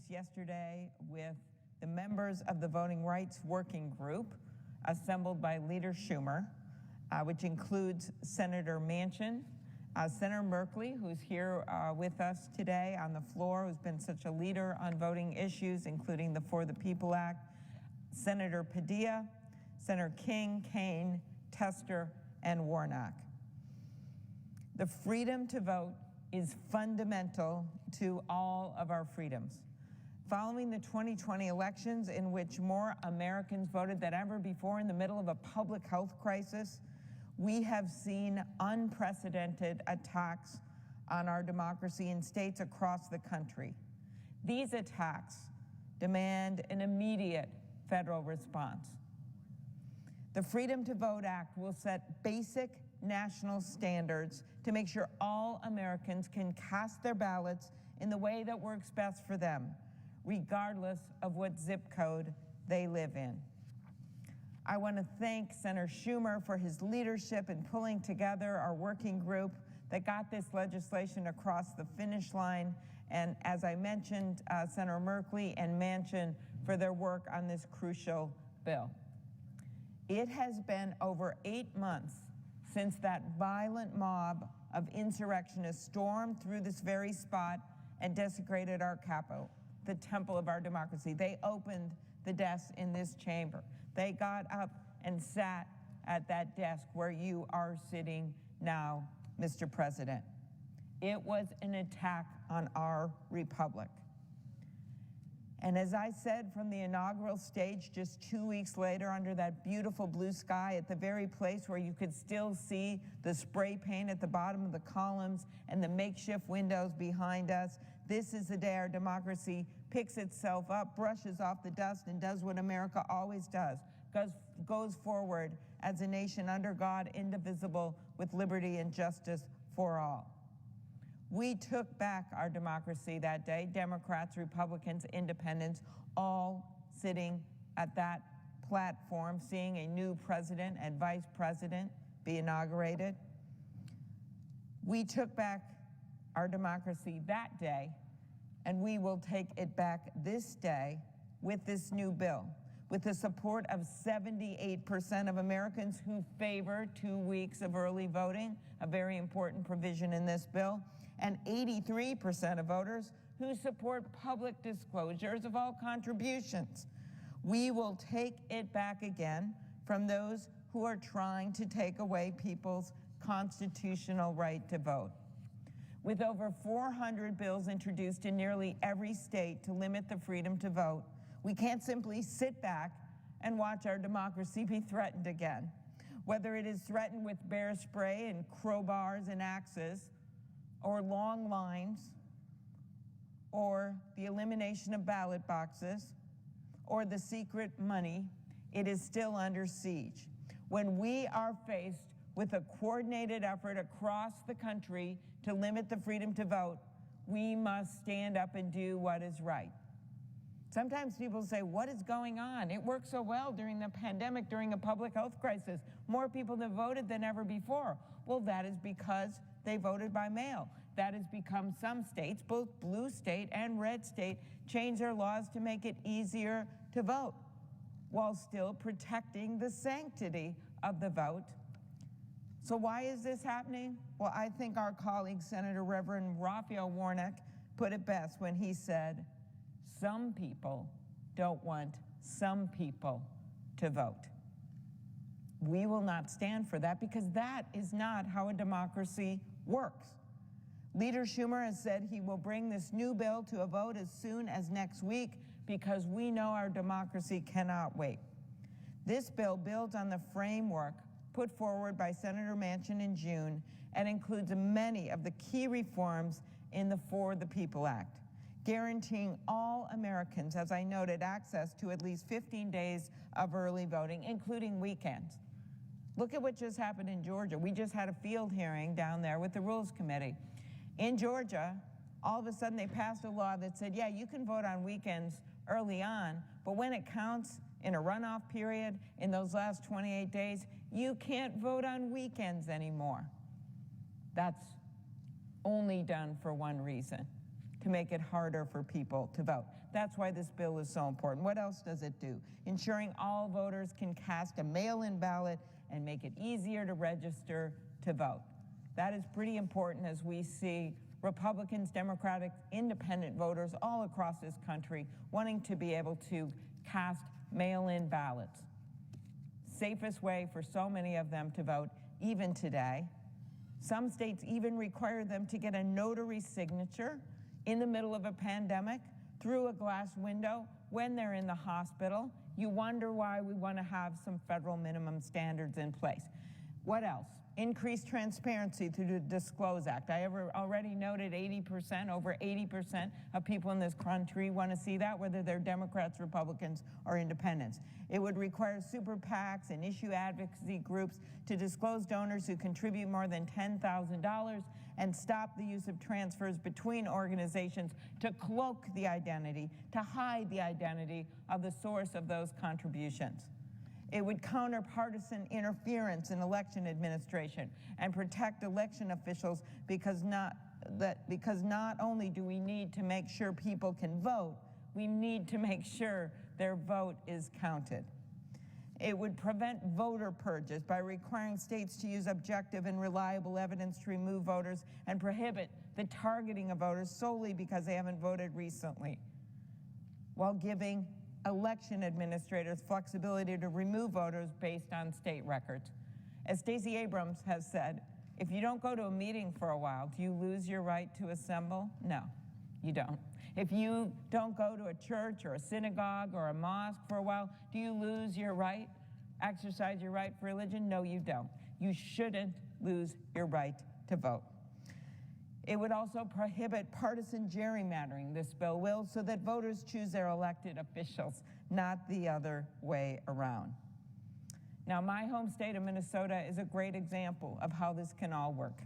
case yesterday with the members of the Voting Rights Working Group assembled by Leader Schumer, which includes Senator Manchin, Senator Merkley, who's here with us today on the floor, who's been such a leader on voting issues, including the For the People Act, Senator Padilla, Senator King, Kaine, Tester, and Warnock. The freedom to vote is fundamental to all of our freedoms. Following the 2020 elections, in which more Americans voted than ever before in the middle of a public health crisis, we have seen unprecedented attacks on our democracy in states across the country. These attacks demand an immediate federal response. The Freedom to Vote Act will set basic national standards to make sure all Americans can cast their ballots in the way that works best for them, regardless of what zip code they live in. I want to thank Senator Schumer for his leadership in pulling together our working group that got this legislation across the finish line, and as I mentioned, Senator Merkley and Manchin for their work on this crucial bill. It has been over 8 months since that violent mob of insurrectionists stormed through this very spot and desecrated our Capitol, the temple of our democracy. They opened the desks in this chamber. They got up and sat at that desk where you are sitting now, Mr. President. It was an attack on our republic. And as I said from the inaugural stage just 2 weeks later, under that beautiful blue sky, at the very place where you could still see the spray paint at the bottom of the columns and the makeshift windows behind us, this is the day our democracy picks itself up, brushes off the dust, and does what America always does, goes forward as a nation under God, indivisible, with liberty and justice for all. We took back our democracy that day, Democrats, Republicans, Independents, all sitting at that platform, seeing a new president and vice president be inaugurated. We took back our democracy that day, and we will take it back this day with this new bill, with the support of 78% of Americans who favor 2 weeks of early voting, a very important provision in this bill, and 83% of voters who support public disclosures of all contributions. We will take it back again from those who are trying to take away people's constitutional right to vote. With over 400 bills introduced in nearly every state to limit the freedom to vote, we can't simply sit back and watch our democracy be threatened again. Whether it is threatened with bear spray and crowbars and axes, or long lines, or the elimination of ballot boxes, or the secret money, it is still under siege. When we are faced with a coordinated effort across the country to limit the freedom to vote, we must stand up and do what is right. Sometimes people say, what is going on? It worked so well during the pandemic, during a public health crisis. More people have voted than ever before. Well, that is because they voted by mail. That has become some states, both blue state and red state, change their laws to make it easier to vote, while still protecting the sanctity of the vote. So why is this happening? Well, I think our colleague, Senator Reverend Raphael Warnock, put it best when he said, some people don't want some people to vote. We will not stand for that, because that is not how a democracy works. Leader Schumer has said he will bring this new bill to a vote as soon as next week, because we know our democracy cannot wait. This bill builds on the framework put forward by Senator Manchin in June and includes many of the key reforms in the For the People Act, guaranteeing all Americans, as I noted, access to at least 15 days of early voting, including weekends. Look at what just happened in Georgia. We just had a field hearing down there with the Rules Committee. In Georgia, all of a sudden they passed a law that said, yeah, you can vote on weekends early on, but when it counts in a runoff period in those last 28 days, you can't vote on weekends anymore. That's only done for one reason: to make it harder for people to vote. That's why this bill is so important. What else does it do? Ensuring all voters can cast a mail-in ballot and make it easier to register to vote. That is pretty important as we see Republicans, Democrats, independent voters all across this country wanting to be able to cast mail-in ballots. Safest way for so many of them to vote, even today. Some states even require them to get a notary signature in the middle of a pandemic through a glass window when they're in the hospital. You wonder why we want to have some federal minimum standards in place. What else? Increased transparency through the Disclose Act. I already noted 80%, over 80% of people in this country want to see that, whether they're Democrats, Republicans, or independents. It would require super PACs and issue advocacy groups to disclose donors who contribute more than $10,000 and stop the use of transfers between organizations to cloak the identity, to hide the identity of the source of those contributions. It would counter partisan interference in election administration and protect election officials because not only do we need to make sure people can vote, we need to make sure their vote is counted. It would prevent voter purges by requiring states to use objective and reliable evidence to remove voters and prohibit the targeting of voters solely because they haven't voted recently, while giving election administrators flexibility to remove voters based on state records. As Stacey Abrams has said, if you don't go to a meeting for a while, do you lose your right to assemble? No, you don't. If you don't go to a church or a synagogue or a mosque for a while, do you lose your right, exercise your right for religion? No, you don't. You shouldn't lose your right to vote. It would also prohibit partisan gerrymandering, this bill will, so that voters choose their elected officials, not the other way around. Now, my home state of Minnesota is a great example of how this can all work.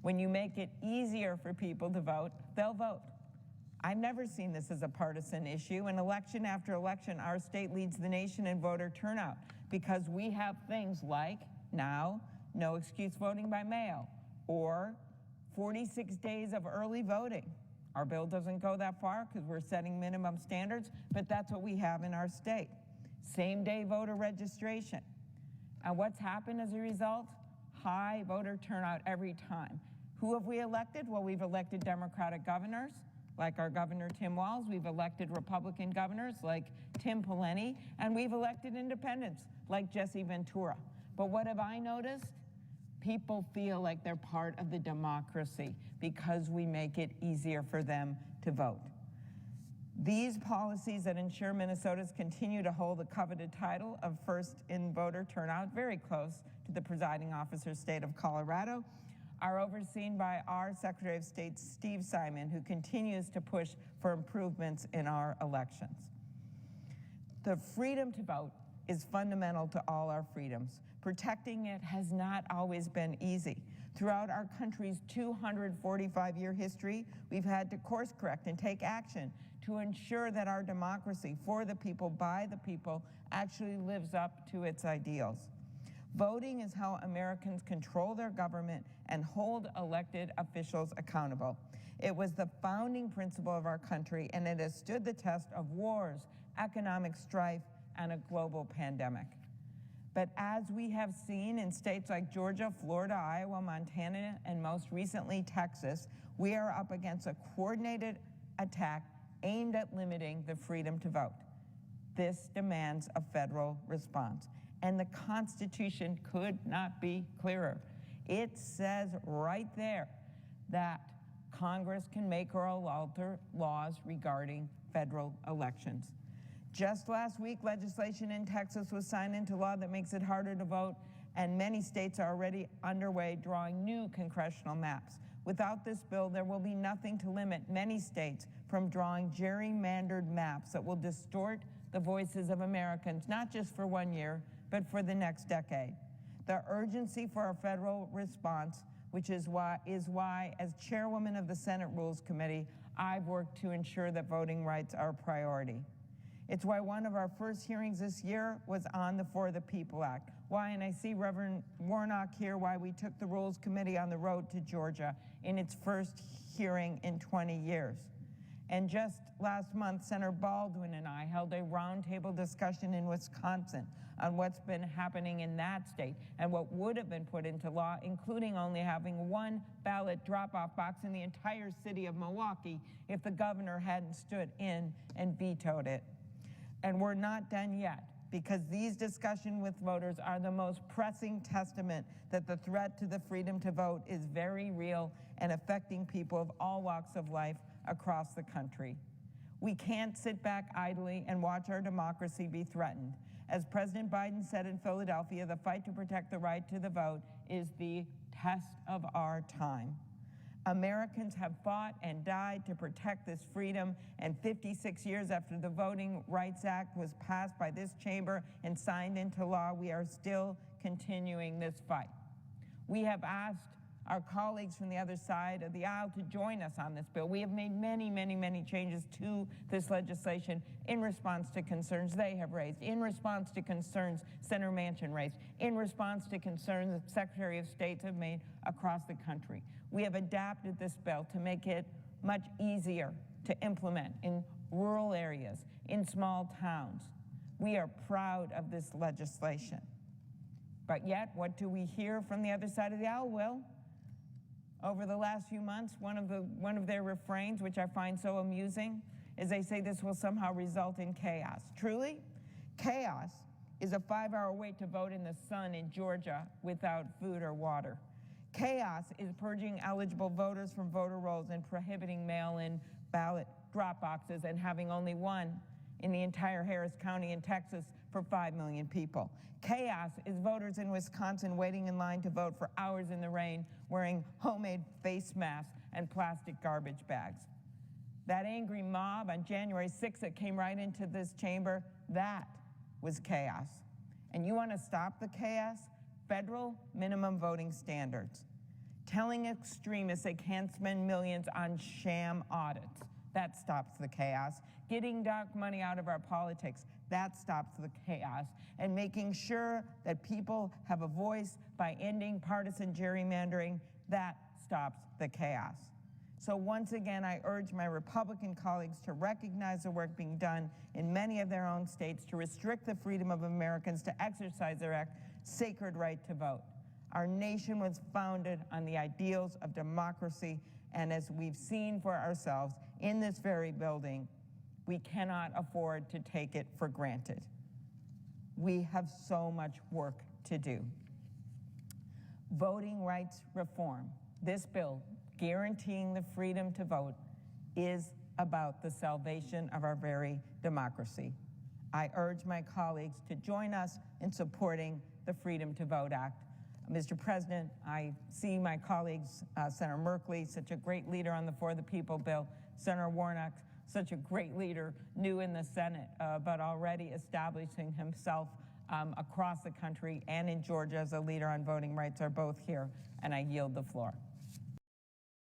When you make it easier for people to vote, they'll vote. I've never seen this as a partisan issue, and election after election, our state leads the nation in voter turnout because we have things like, now, no excuse voting by mail, or 46 days of early voting. Our bill doesn't go that far because we're setting minimum standards, but that's what we have in our state. Same-day voter registration. And what's happened as a result? High voter turnout every time. Who have we elected? Well, we've elected Democratic governors, like our Governor Tim Walz. We've elected Republican governors, like Tim Pawlenty, and we've elected independents, like Jesse Ventura. But what have I noticed? People feel like they're part of the democracy because we make it easier for them to vote. These policies that ensure Minnesotans continue to hold the coveted title of first in voter turnout, very close to the presiding officer's state of Colorado, are overseen by our Secretary of State, Steve Simon, who continues to push for improvements in our elections. The freedom to vote is fundamental to all our freedoms. Protecting it has not always been easy. Throughout our country's 245-year history, we've had to course correct and take action to ensure that our democracy, for the people, by the people, actually lives up to its ideals. Voting is how Americans control their government and hold elected officials accountable. It was the founding principle of our country, and it has stood the test of wars, economic strife, and a global pandemic. But as we have seen in states like Georgia, Florida, Iowa, Montana, and most recently Texas, we are up against a coordinated attack aimed at limiting the freedom to vote. This demands a federal response, and the Constitution could not be clearer. It says right there that Congress can make or alter laws regarding federal elections. Just last week, legislation in Texas was signed into law that makes it harder to vote, and many states are already underway drawing new congressional maps. Without this bill, there will be nothing to limit many states from drawing gerrymandered maps that will distort the voices of Americans, not just for 1 year, but for the next decade. The urgency for a federal response, which is why, as chairwoman of the Senate Rules Committee, I've worked to ensure that voting rights are a priority. It's why one of our first hearings this year was on the For the People Act. Why, and I see Reverend Warnock here, why we took the Rules Committee on the road to Georgia in its first hearing in 20 years. And just last month, Senator Baldwin and I held a roundtable discussion in Wisconsin on what's been happening in that state and what would have been put into law, including only having one ballot drop-off box in the entire city of Milwaukee if the governor hadn't stood in and vetoed it. And we're not done yet, because these discussions with voters are the most pressing testament that the threat to the freedom to vote is very real and affecting people of all walks of life across the country. We can't sit back idly and watch our democracy be threatened. As President Biden said in Philadelphia, the fight to protect the right to the vote is the test of our time. Americans have fought and died to protect this freedom, and 56 years after the Voting Rights Act was passed by this chamber and signed into law, we are still continuing this fight. We have asked our colleagues from the other side of the aisle to join us on this bill. We have made many changes to this legislation in response to concerns they have raised, in response to concerns Senator Manchin raised, in response to concerns that Secretary of States have made across the country. We have adapted this bill to make it much easier to implement in rural areas, in small towns. We are proud of this legislation. But yet, what do we hear from the other side of the aisle? Well, over the last few months, one of their refrains, which I find so amusing, is they say this will somehow result in chaos. Truly, chaos is a 5-hour wait to vote in the sun in Georgia without food or water. Chaos is purging eligible voters from voter rolls and prohibiting mail-in ballot drop boxes and having only one in the entire Harris County in Texas for 5 million people. Chaos is voters in Wisconsin waiting in line to vote for hours in the rain, wearing homemade face masks and plastic garbage bags. That angry mob on January 6th that came right into this chamber, that was chaos. And you want to stop the chaos? Federal minimum voting standards. Telling extremists they can't spend millions on sham audits, that stops the chaos. Getting dark money out of our politics, that stops the chaos. And making sure that people have a voice by ending partisan gerrymandering, that stops the chaos. So once again, I urge my Republican colleagues to recognize the work being done in many of their own states to restrict the freedom of Americans to exercise their sacred right to vote. Our nation was founded on the ideals of democracy, and as we've seen for ourselves in this very building, we cannot afford to take it for granted. We have so much work to do. Voting rights reform, this bill guaranteeing the freedom to vote, is about the salvation of our very democracy. I urge my colleagues to join us in supporting the Freedom to Vote Act. Mr. President, I see my colleagues, Senator Merkley, such a great leader on the For the People bill, Senator Warnock, such a great leader, new in the Senate, but already establishing himself across the country and in Georgia as a leader on voting rights, are both here, and I yield the floor.